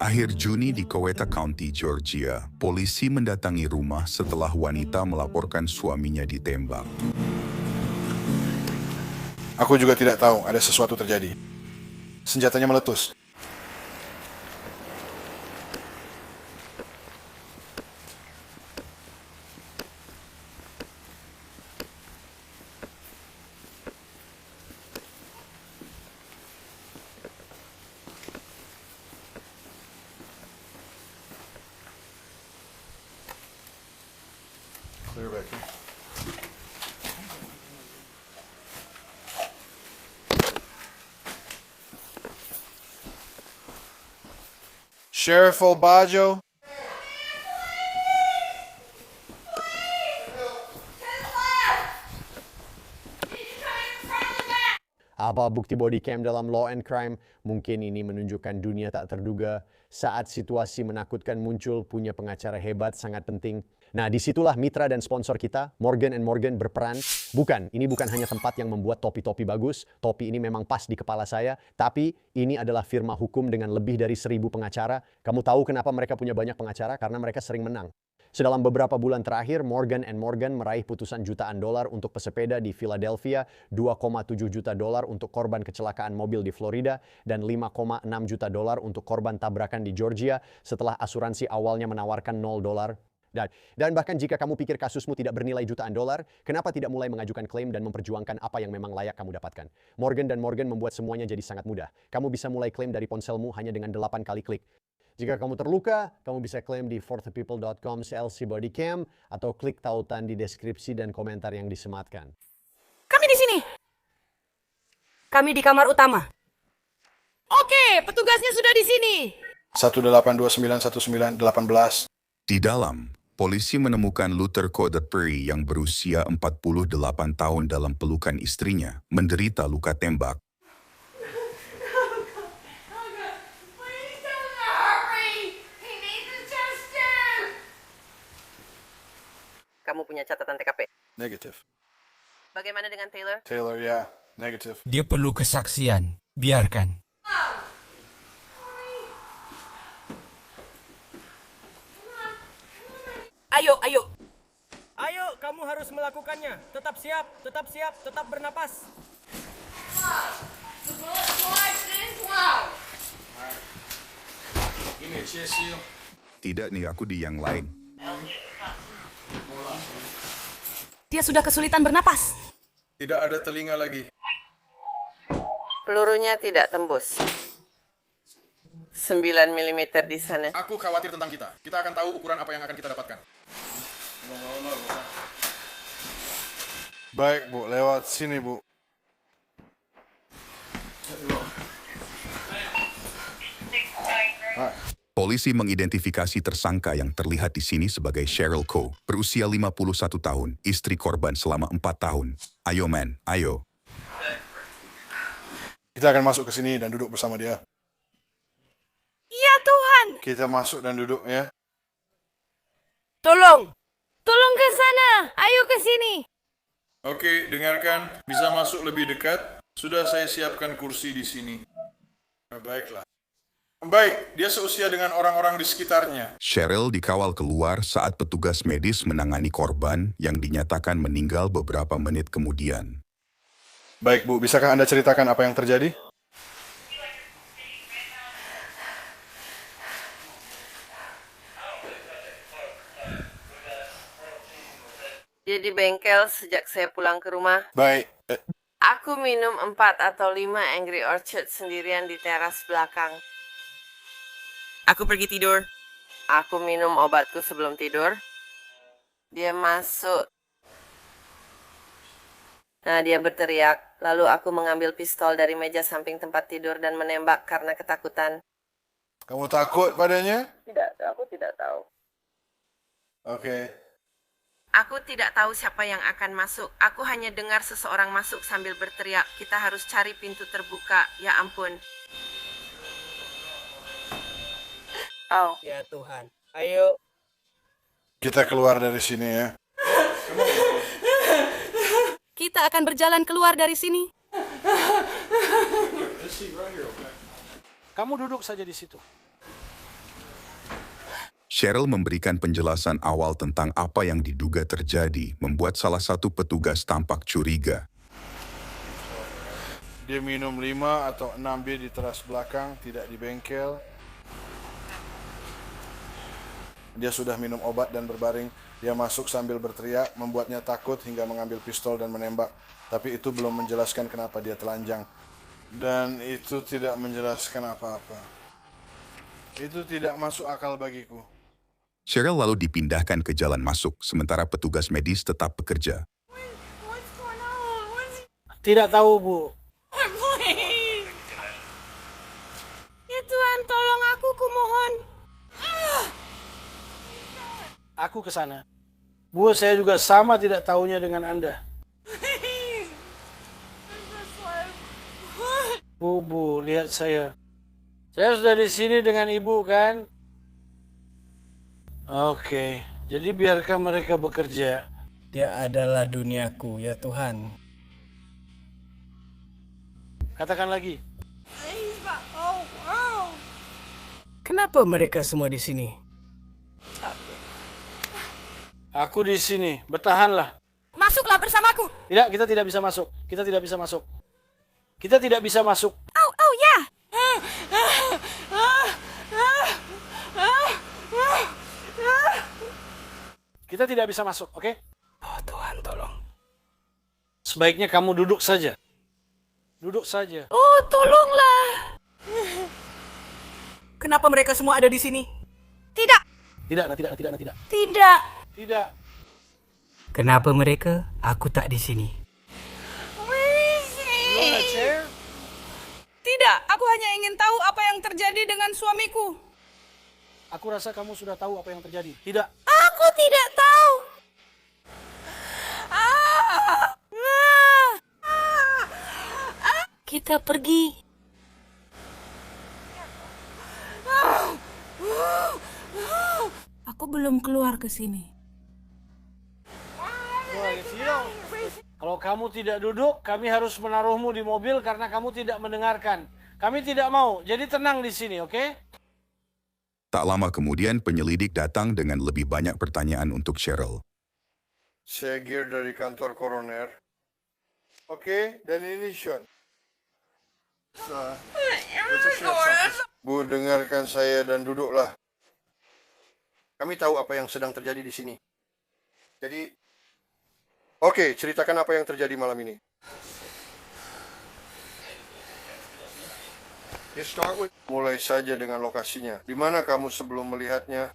Akhir Juni di Coweta County, Georgia, polisi mendatangi rumah setelah wanita melaporkan suaminya ditembak. Aku juga tidak tahu ada sesuatu terjadi. Senjatanya meletus. Clear back here. Sheriff Olbajo. Apa bukti body cam dalam Law and Crime? Mungkin ini menunjukkan dunia tak terduga. Saat situasi menakutkan muncul, punya pengacara hebat sangat penting. Nah, disitulah mitra dan sponsor kita, Morgan & Morgan berperan. Ini bukan hanya tempat yang membuat topi-topi bagus. Topi ini memang pas di kepala saya. Tapi ini adalah firma hukum dengan lebih dari 1.000 pengacara. Kamu tahu kenapa mereka punya banyak pengacara? Karena mereka sering menang. Sedalam beberapa bulan terakhir, Morgan & Morgan meraih putusan jutaan dolar untuk pesepeda di Philadelphia, 2,7 juta dolar untuk korban kecelakaan mobil di Florida, dan 5,6 juta dolar untuk korban tabrakan di Georgia setelah asuransi awalnya menawarkan $0. Dan bahkan jika kamu pikir kasusmu tidak bernilai jutaan dolar, kenapa tidak mulai mengajukan klaim dan memperjuangkan apa yang memang layak kamu dapatkan? Morgan & Morgan membuat semuanya jadi sangat mudah. Kamu bisa mulai klaim dari ponselmu hanya dengan 8 kali klik. Jika kamu terluka, kamu bisa klaim di forthepeople.com/lcbodycam atau klik tautan di deskripsi dan komentar yang disematkan. Kami di sini. Kami di kamar utama. Oke, petugasnya sudah di sini. 182911918. Di dalam, polisi menemukan Luther Code Perry yang berusia 48 tahun dalam pelukan istrinya, menderita luka tembak. Kamu punya catatan TKP. Negative. Bagaimana dengan Taylor? Taylor, ya. Negative. Dia perlu kesaksian. Biarkan. Ayo. Ayo, kamu harus melakukannya. Tetap siap, tetap bernapas. Tidak nih, aku di yang lain. Dia sudah kesulitan bernapas. Tidak ada telinga lagi. Pelurunya tidak tembus. 9 mm di sana. Aku khawatir tentang kita. Kita akan tahu ukuran apa yang akan kita dapatkan. Baik, Bu. Lewat sini, Bu. Polisi mengidentifikasi tersangka yang terlihat di sini sebagai Cheryl Coe, berusia 51 tahun, istri korban selama 4 tahun. Ayo men, ayo. Kita akan masuk ke sini dan duduk bersama dia. Ya Tuhan. Kita masuk dan duduk ya. Tolong ke sana. Ayo ke sini. Oke, dengarkan. Bisa masuk lebih dekat. Sudah saya siapkan kursi di sini. Baiklah. Baik, dia seusia dengan orang-orang di sekitarnya. Cheryl dikawal keluar saat petugas medis menangani korban yang dinyatakan meninggal beberapa menit kemudian. Baik, Bu. Bisakah Anda ceritakan apa yang terjadi? Dia di bengkel sejak saya pulang ke rumah. Baik. Aku minum 4 atau 5 Angry Orchard sendirian di teras belakang. Aku pergi tidur. Aku minum obatku sebelum tidur. Dia masuk. Nah, dia berteriak. Lalu aku mengambil pistol dari meja samping tempat tidur dan menembak karena ketakutan. Kamu takut padanya? Tidak, aku tidak tahu. Oke. Aku tidak tahu siapa yang akan masuk. Aku hanya dengar seseorang masuk sambil berteriak. Kita harus cari pintu terbuka. Ya ampun. Oh. Ya Tuhan. Ayo. Kita keluar dari sini ya. Kita akan berjalan keluar dari sini. Kamu duduk saja di situ. Cheryl memberikan penjelasan awal tentang apa yang diduga terjadi, membuat salah satu petugas tampak curiga. Dia minum 5 atau 6 bir di teras belakang, tidak di bengkel. Dia sudah minum obat dan berbaring. Dia masuk sambil berteriak, membuatnya takut hingga mengambil pistol dan menembak. Tapi itu belum menjelaskan kenapa dia telanjang. Dan itu tidak menjelaskan apa-apa. Itu tidak masuk akal bagiku. Cheryl lalu dipindahkan ke jalan masuk, sementara petugas medis tetap bekerja. Tidak tahu, Bu. Ya Tuhan, tolong aku kumohon. Aku ke sana. Bu, saya juga sama tidak tahunya dengan Anda. Bu, lihat saya. Saya sudah di sini dengan Ibu, kan? Oke, jadi biarkan mereka bekerja. Dia adalah duniaku, ya Tuhan. Katakan lagi. Kenapa mereka semua di sini? Aku di sini. Bertahanlah. Masuklah bersamaku. Tidak, kita tidak bisa masuk. Kita tidak bisa masuk. Kita tidak bisa masuk. Oh ya. Kita tidak bisa masuk, oke? Oh Tuhan, tolong. Sebaiknya kamu duduk saja. Duduk saja. Oh, tolonglah. Kenapa mereka semua ada di sini? Tidak. Tidak. Tidak. Tidak. Kenapa mereka? Aku tak di sini. Tidak, aku hanya ingin tahu apa yang terjadi dengan suamiku. Aku rasa kamu sudah tahu apa yang terjadi. Tidak. Aku tidak tahu. Kita pergi. Aku belum keluar ke sini. Kalau kamu tidak duduk, kami harus menaruhmu di mobil karena kamu tidak mendengarkan. Kami tidak mau, jadi tenang di sini, oke? Tak lama kemudian penyelidik datang dengan lebih banyak pertanyaan untuk Cheryl. Saya Gear dari kantor koroner. Oke, dan ini Sean. Bu, dengarkan saya dan duduklah. Kami tahu apa yang sedang terjadi di sini. Jadi, oke, ceritakan apa yang terjadi malam ini. Mulai saja dengan lokasinya. Di mana kamu sebelum melihatnya?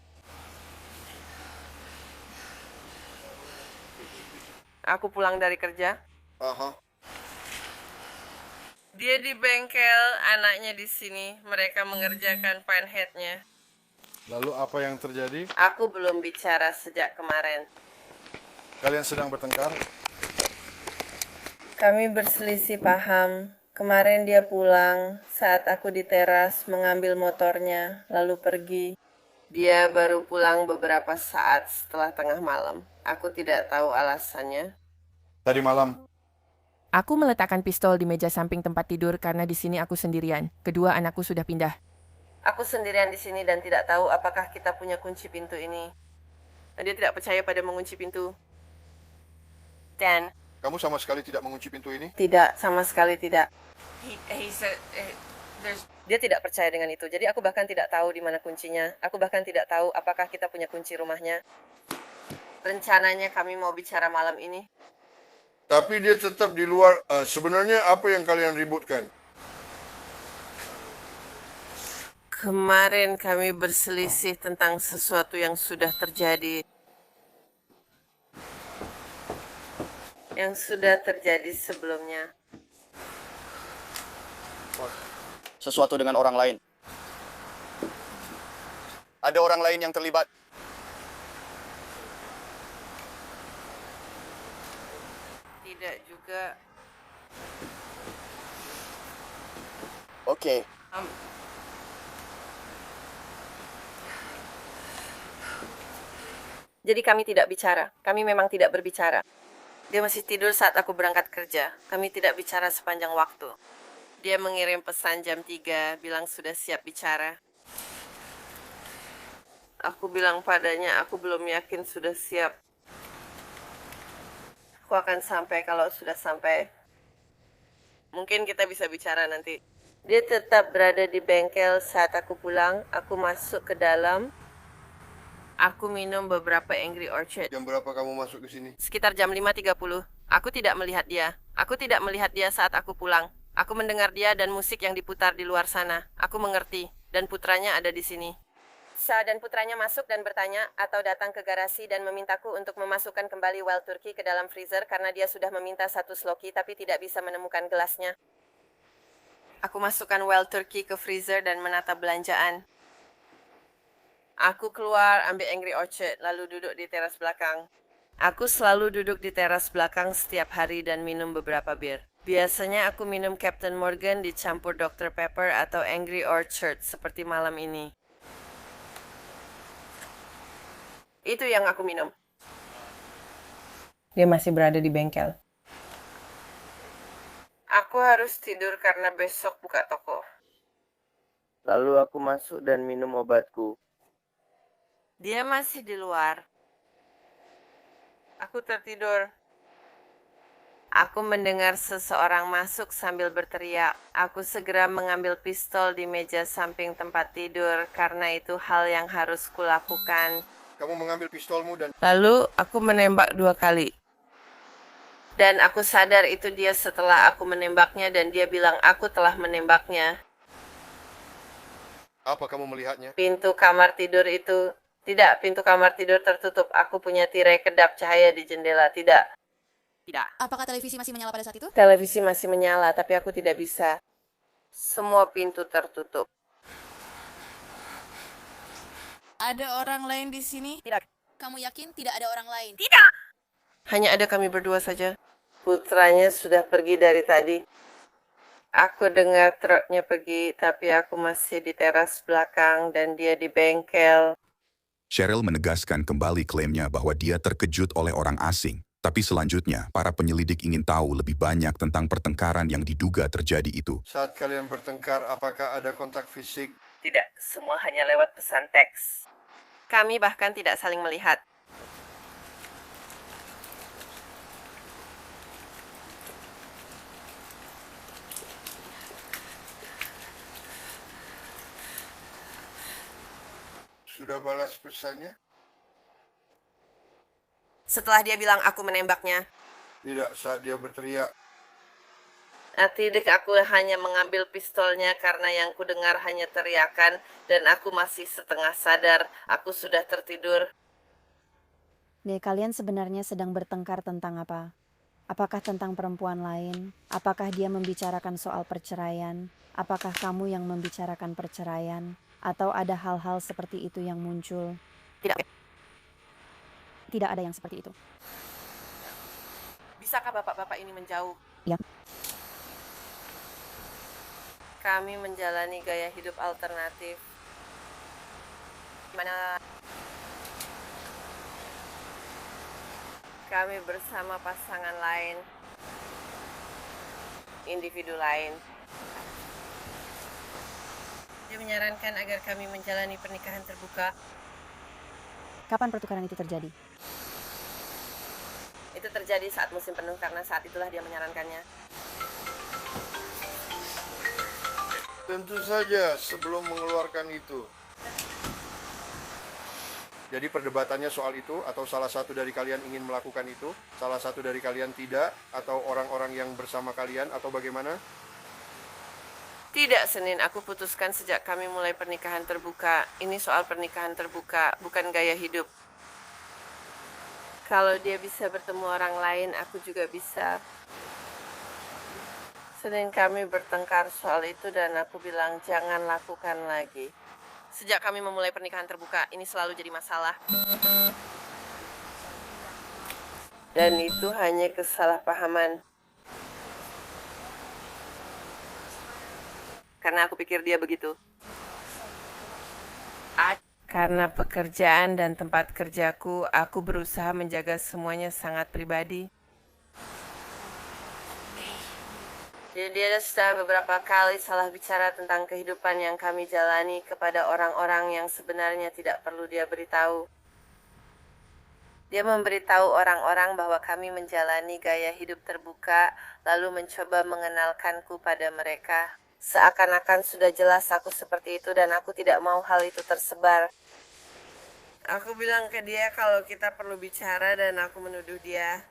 Aku pulang dari kerja. Aha. Dia di bengkel, anaknya di sini. Mereka mengerjakan panhead-nya. Lalu apa yang terjadi? Aku belum bicara sejak kemarin. Kalian sedang bertengkar? Kami berselisih paham. Kemarin dia pulang saat aku di teras mengambil motornya, lalu pergi. Dia baru pulang beberapa saat setelah tengah malam. Aku tidak tahu alasannya. Tadi malam. Aku meletakkan pistol di meja samping tempat tidur karena di sini aku sendirian. Kedua anakku sudah pindah. Aku sendirian di sini dan tidak tahu apakah kita punya kunci pintu ini. Dia tidak percaya pada mengunci pintu. Dan Kamu sama sekali tidak mengunci pintu ini? tidak, sama sekali tidak. Dia tidak percaya dengan itu. Jadi aku bahkan tidak tahu di mana kuncinya. Aku bahkan tidak tahu apakah kita punya kunci rumahnya. Rencananya kami mau bicara malam ini. Tapi dia tetap di luar. Sebenarnya apa yang kalian ributkan? Kemarin kami berselisih tentang sesuatu yang sudah terjadi. Yang sudah terjadi sebelumnya. Sesuatu dengan orang lain. Ada orang lain yang terlibat. Tidak juga. Oke. Jadi kami tidak bicara. Kami memang tidak berbicara. Dia masih tidur saat aku berangkat kerja. Kami tidak bicara sepanjang waktu. Dia mengirim pesan jam 3, bilang sudah siap bicara. Aku bilang padanya aku belum yakin sudah siap. Aku akan sampai kalau sudah sampai. Mungkin kita bisa bicara nanti. Dia tetap berada di bengkel saat aku pulang. Aku masuk ke dalam. Aku minum beberapa Angry Orchard. Jam berapa kamu masuk ke sini? Sekitar jam 5.30. Aku tidak melihat dia. Aku tidak melihat dia saat aku pulang. Aku mendengar dia dan musik yang diputar di luar sana. Aku mengerti. Dan putranya ada di sini. Sa dan putranya masuk dan bertanya atau datang ke garasi dan memintaku untuk memasukkan kembali Wild Turkey ke dalam freezer karena dia sudah meminta satu sloki tapi tidak bisa menemukan gelasnya. Aku masukkan Wild Turkey ke freezer dan menata belanjaan. Aku keluar ambil Angry Orchard lalu duduk di teras belakang. Aku selalu duduk di teras belakang setiap hari dan minum beberapa bir. Biasanya aku minum Captain Morgan dicampur Dr. Pepper atau Angry Orchard seperti malam ini. Itu yang aku minum. Dia masih berada di bengkel. Aku harus tidur karena besok buka toko. Lalu aku masuk dan minum obatku. Dia masih di luar. Aku tertidur. Aku mendengar seseorang masuk sambil berteriak. Aku segera mengambil pistol di meja samping tempat tidur karena itu hal yang harus kulakukan. Kamu mengambil pistolmu dan... Lalu aku menembak 2 kali. Dan aku sadar itu dia setelah aku menembaknya dan dia bilang aku telah menembaknya. Apa kamu melihatnya? Pintu kamar tidur itu... Tidak, pintu kamar tidur tertutup. Aku punya tirai kedap cahaya di jendela. Tidak. Apakah televisi masih menyala pada saat itu? Televisi masih menyala, tapi aku tidak bisa. Semua pintu tertutup. Ada orang lain di sini? Tidak. Kamu yakin tidak ada orang lain? Hanya ada kami berdua saja. Putranya sudah pergi dari tadi. Aku dengar truknya pergi, tapi aku masih di teras belakang dan dia di bengkel. Cheryl menegaskan kembali klaimnya bahwa dia terkejut oleh orang asing. Tapi selanjutnya, para penyelidik ingin tahu lebih banyak tentang pertengkaran yang diduga terjadi itu. Saat kalian bertengkar, apakah ada kontak fisik? Tidak, semua hanya lewat pesan teks. Kami bahkan tidak saling melihat. Sudah balas pesannya? Setelah dia bilang aku menembaknya. Tidak, saat dia berteriak. Tidak, aku hanya mengambil pistolnya karena yang ku dengar hanya teriakan dan aku masih setengah sadar. Aku sudah tertidur. Kalian sebenarnya sedang bertengkar tentang apa? Apakah tentang perempuan lain? Apakah dia membicarakan soal perceraian? Apakah kamu yang membicarakan perceraian? Atau ada hal-hal seperti itu yang muncul? Tidak. Tidak ada yang seperti itu. Bisakah bapak-bapak ini menjauh? Ya. Kami menjalani gaya hidup alternatif. Mana kami bersama pasangan lain, individu lain. Dia menyarankan agar kami menjalani pernikahan terbuka. Kapan pertukaran itu terjadi? Itu terjadi saat musim penuh karena saat itulah dia menyarankannya. Tentu saja sebelum mengeluarkan itu. Jadi perdebatannya soal itu, atau salah satu dari kalian ingin melakukan itu, salah satu dari kalian tidak, atau orang-orang yang bersama kalian, atau bagaimana? Tidak, Senin. Aku putuskan sejak kami mulai pernikahan terbuka. Ini soal pernikahan terbuka, bukan gaya hidup. Kalau dia bisa bertemu orang lain, aku juga bisa. Senin kami bertengkar soal itu dan aku bilang jangan lakukan lagi. Sejak kami memulai pernikahan terbuka, ini selalu jadi masalah. Dan itu hanya kesalahpahaman. Karena aku pikir dia begitu. Karena pekerjaan dan tempat kerjaku, aku berusaha menjaga semuanya sangat pribadi. Jadi dia sudah beberapa kali salah bicara tentang kehidupan yang kami jalani kepada orang-orang yang sebenarnya tidak perlu dia beritahu. Dia memberitahu orang-orang bahwa kami menjalani gaya hidup terbuka, lalu mencoba mengenalkanku pada mereka. Seakan-akan sudah jelas aku seperti itu dan aku tidak mau hal itu tersebar. Aku bilang ke dia kalau kita perlu bicara dan aku menuduh dia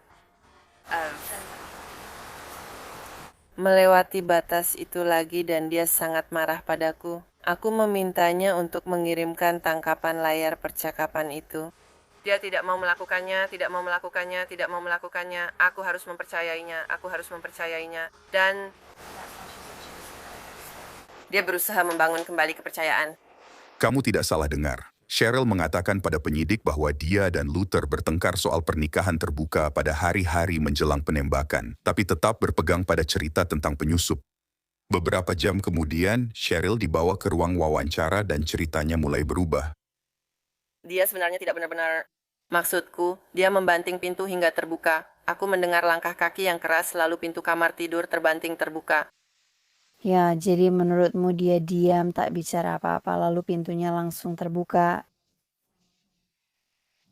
melewati batas itu lagi dan dia sangat marah padaku. Aku memintanya untuk mengirimkan tangkapan layar percakapan itu. Dia tidak mau melakukannya, tidak mau melakukannya, tidak mau melakukannya. Aku harus mempercayainya, aku harus mempercayainya. Dan dia berusaha membangun kembali kepercayaan. Kamu tidak salah dengar. Cheryl mengatakan pada penyidik bahwa dia dan Luther bertengkar soal pernikahan terbuka pada hari-hari menjelang penembakan, tapi tetap berpegang pada cerita tentang penyusup. Beberapa jam kemudian, Cheryl dibawa ke ruang wawancara dan ceritanya mulai berubah. Dia sebenarnya tidak benar-benar. Maksudku, dia membanting pintu hingga terbuka. Aku mendengar langkah kaki yang keras lalu pintu kamar tidur terbanting terbuka. Ya, jadi menurutmu dia diam, tak bicara apa-apa, lalu pintunya langsung terbuka.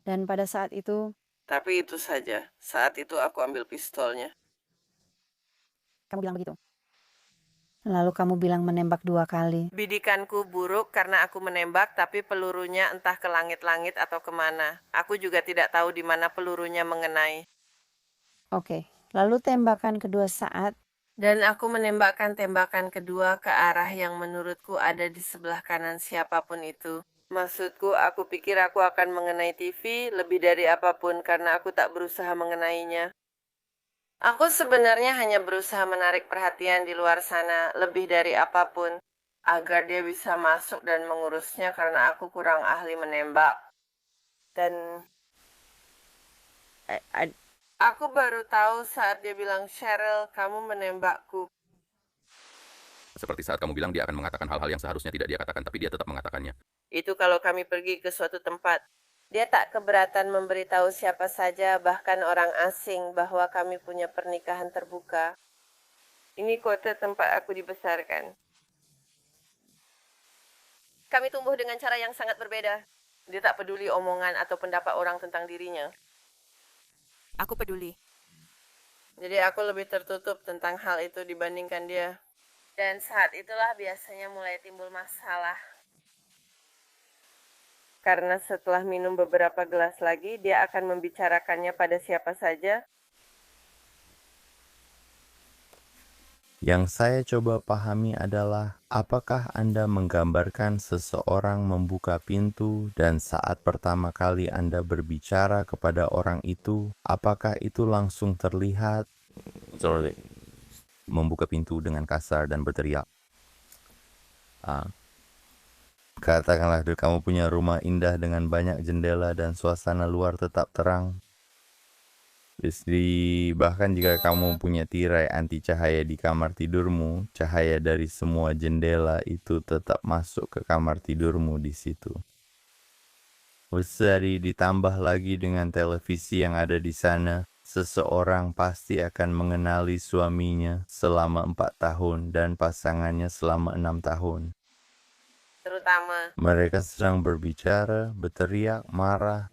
Dan pada saat itu, Tapi itu saja. Saat itu aku ambil pistolnya. kamu bilang begitu. Lalu kamu bilang menembak 2 kali. Bidikanku buruk karena aku menembak, tapi pelurunya entah ke langit-langit atau kemana. Aku juga tidak tahu di mana pelurunya mengenai. Oke, lalu tembakan kedua saat, Dan aku menembakkan tembakan kedua ke arah yang menurutku ada di sebelah kanan siapapun itu. Maksudku, aku pikir aku akan mengenai TV lebih dari apapun karena aku tak berusaha mengenainya. Aku sebenarnya hanya berusaha menarik perhatian di luar sana lebih dari apapun, agar dia bisa masuk dan mengurusnya karena aku kurang ahli menembak. Dan aku baru tahu saat dia bilang, Cheryl, kamu menembakku. Seperti saat kamu bilang dia akan mengatakan hal-hal yang seharusnya tidak dia katakan, tapi dia tetap mengatakannya. Itu kalau kami pergi ke suatu tempat. Dia tak keberatan memberitahu siapa saja, bahkan orang asing, bahwa kami punya pernikahan terbuka. Ini kota tempat aku dibesarkan. Kami tumbuh dengan cara yang sangat berbeda. Dia tak peduli omongan atau pendapat orang tentang dirinya. Aku peduli. Jadi aku lebih tertutup tentang hal itu dibandingkan dia. Dan saat itulah biasanya mulai timbul masalah. Karena setelah minum beberapa gelas lagi, dia akan membicarakannya pada siapa saja. Yang saya coba pahami adalah, apakah Anda menggambarkan seseorang membuka pintu dan saat pertama kali Anda berbicara kepada orang itu, apakah itu langsung terlihat? Membuka pintu dengan kasar dan berteriak. Katakanlah kamu punya rumah indah dengan banyak jendela dan suasana luar tetap terang. Bahkan jika kamu punya tirai anti cahaya di kamar tidurmu, cahaya dari semua jendela itu tetap masuk ke kamar tidurmu di situ. Ditambah lagi dengan televisi yang ada di sana, seseorang pasti akan mengenali suaminya selama 4 tahun dan pasangannya selama 6 tahun. Terutama Mereka sedang berbicara, berteriak, marah.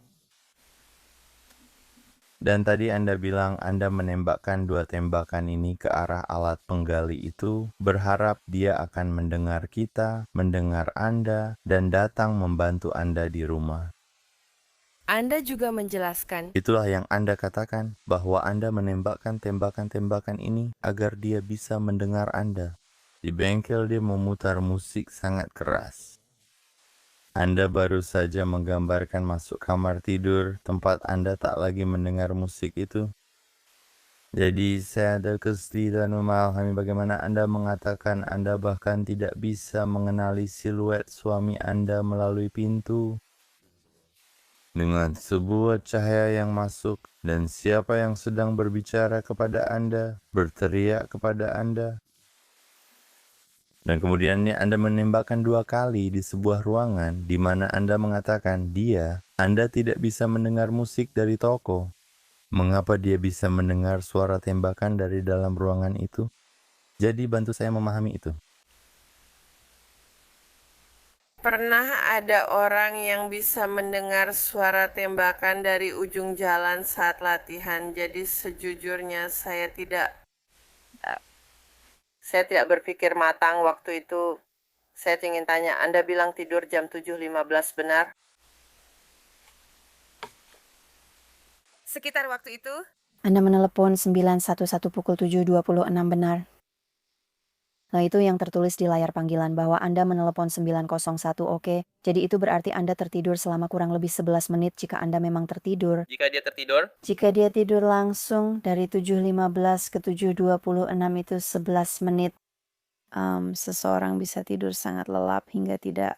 Dan tadi Anda bilang Anda menembakkan 2 tembakan ini ke arah alat penggali itu, berharap dia akan mendengar kita, mendengar Anda, dan datang membantu Anda di rumah. Anda juga menjelaskan. Itulah yang Anda katakan, bahwa Anda menembakkan tembakan-tembakan ini agar dia bisa mendengar Anda. Di bengkel dia memutar musik sangat keras. Anda baru saja menggambarkan masuk kamar tidur, tempat Anda tak lagi mendengar musik itu. Jadi saya ada kesulitan memahami bagaimana Anda mengatakan Anda bahkan tidak bisa mengenali siluet suami Anda melalui pintu. Dengan sebuah cahaya yang masuk, dan siapa yang sedang berbicara kepada Anda, berteriak kepada Anda. Dan kemudiannya Anda menembakkan 2 kali di sebuah ruangan di mana Anda mengatakan Anda tidak bisa mendengar musik dari toko. Mengapa dia bisa mendengar suara tembakan dari dalam ruangan itu? Jadi bantu saya memahami itu. Pernah ada orang yang bisa mendengar suara tembakan dari ujung jalan saat latihan. Jadi sejujurnya saya tidak berpikir matang waktu itu. Saya ingin tanya, Anda bilang tidur jam 7.15 benar? Sekitar waktu itu? Anda menelepon 911 pukul 7.26 benar. Nah, itu yang tertulis di layar panggilan bahwa Anda menelepon 901, oke. Jadi itu berarti Anda tertidur selama kurang lebih 11 menit jika Anda memang tertidur. Jika dia tertidur, Jika dia tidur langsung dari 7.15 ke 7.26 itu 11 menit. Seseorang bisa tidur sangat lelap hingga tidak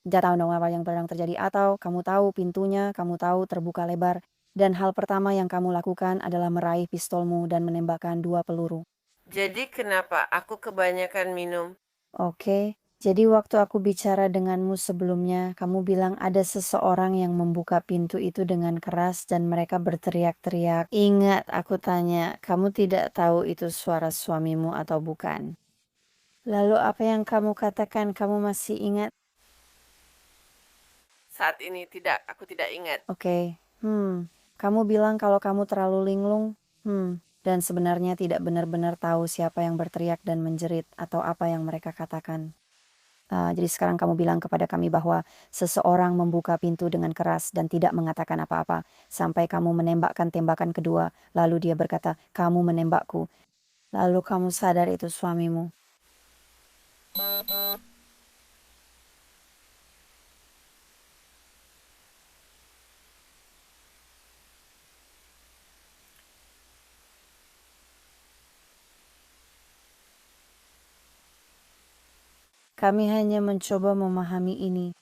tahu dong apa yang sedang terjadi. Atau kamu tahu pintunya, kamu tahu terbuka lebar. Dan hal pertama yang kamu lakukan adalah meraih pistolmu dan menembakkan 2 peluru. Jadi kenapa aku kebanyakan minum? Oke, jadi waktu aku bicara denganmu sebelumnya, kamu bilang ada seseorang yang membuka pintu itu dengan keras dan mereka berteriak-teriak. Ingat, aku tanya, kamu tidak tahu itu suara suamimu atau bukan? Lalu apa yang kamu katakan, kamu masih ingat? Saat ini tidak, aku tidak ingat. Oke, kamu bilang kalau kamu terlalu linglung, dan sebenarnya tidak benar-benar tahu siapa yang berteriak dan menjerit atau apa yang mereka katakan. Jadi sekarang kamu bilang kepada kami bahwa seseorang membuka pintu dengan keras dan tidak mengatakan apa-apa sampai kamu menembakkan tembakan kedua. Lalu dia berkata, kamu menembakku. Lalu kamu sadar itu suamimu. Kami hanya mencoba memahami ini.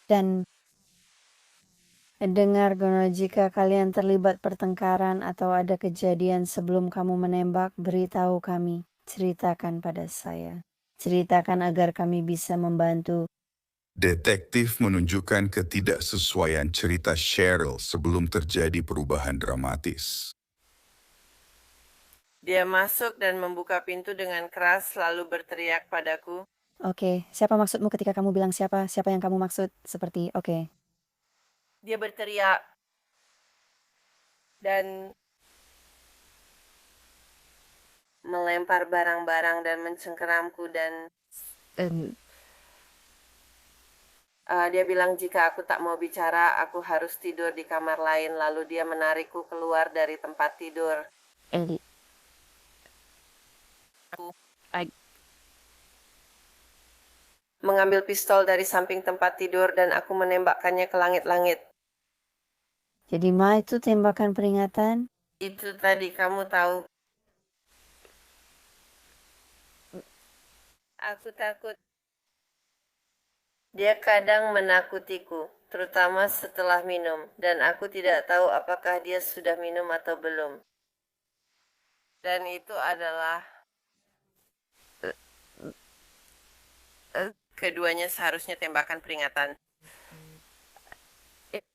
Dan dengar Gono, jika kalian terlibat pertengkaran atau ada kejadian sebelum kamu menembak, beritahu kami. Ceritakan pada saya. Ceritakan agar kami bisa membantu. Detektif menunjukkan ketidaksesuaian cerita Cheryl sebelum terjadi perubahan dramatis. Dia masuk dan membuka pintu dengan keras lalu berteriak padaku. Oke, siapa maksudmu ketika kamu bilang siapa? Siapa yang kamu maksud? Seperti, oke. Dia berteriak dan melempar barang-barang dan mencengkeramku dan dia bilang jika aku tak mau bicara, aku harus tidur di kamar lain. Lalu dia menarikku keluar dari tempat tidur. Mengambil pistol dari samping tempat tidur dan aku menembakkannya ke langit-langit. Jadi itu tembakan peringatan? Itu tadi kamu tahu. Aku takut. Dia kadang menakutiku, terutama setelah minum, dan aku tidak tahu apakah dia sudah minum atau belum. Dan itu adalah keduanya seharusnya tembakan peringatan.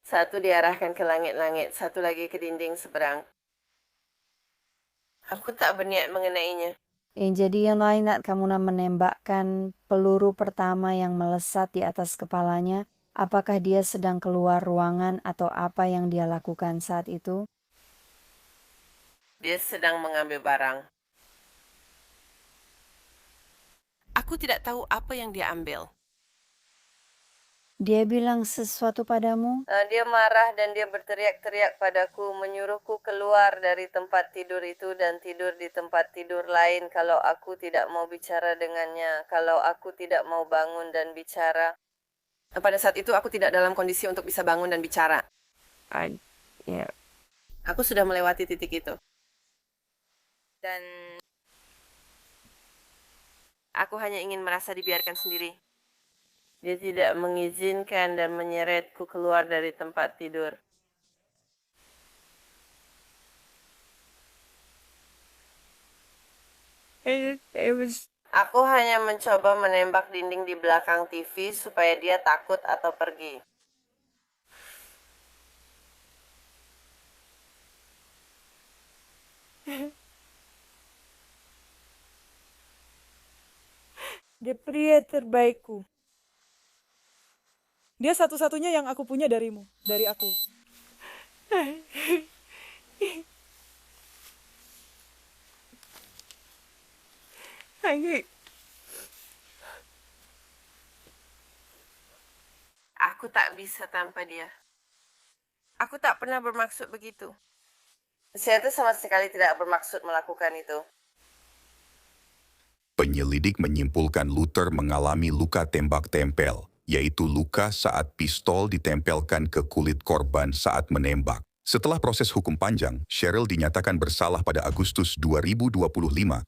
Satu diarahkan ke langit-langit, satu lagi ke dinding seberang. Aku tak berniat mengenainya. Jadi yang lain kamu menembakkan peluru pertama yang melesat di atas kepalanya. Apakah dia sedang keluar ruangan atau apa yang dia lakukan saat itu? Dia sedang mengambil barang. Aku tidak tahu apa yang dia ambil. Dia bilang sesuatu padamu? Dia marah dan dia berteriak-teriak padaku, menyuruhku keluar dari tempat tidur itu dan tidur di tempat tidur lain kalau aku tidak mau bicara dengannya, kalau aku tidak mau bangun dan bicara. Pada saat itu aku tidak dalam kondisi untuk bisa bangun dan bicara. Aku sudah melewati titik itu. Dan aku hanya ingin merasa dibiarkan sendiri. Dia tidak mengizinkan dan menyeretku keluar dari tempat tidur. Aku hanya mencoba menembak dinding di belakang TV supaya dia takut atau pergi. Dia pria terbaikku. Dia satu-satunya yang aku punya dari aku. Aku tak bisa tanpa dia. Aku tak pernah bermaksud begitu. Saya itu sama sekali tidak bermaksud melakukan itu. Penyelidik menyimpulkan Luther mengalami luka tembak tempel, yaitu luka saat pistol ditempelkan ke kulit korban saat menembak. Setelah proses hukum panjang, Cheryl dinyatakan bersalah pada Agustus 2025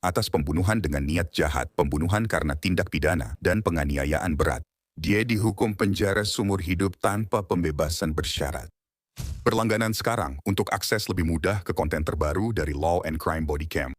atas pembunuhan dengan niat jahat, pembunuhan karena tindak pidana, dan penganiayaan berat. Dia dihukum penjara seumur hidup tanpa pembebasan bersyarat. Berlangganan sekarang untuk akses lebih mudah ke konten terbaru dari Law and Crime Bodycam.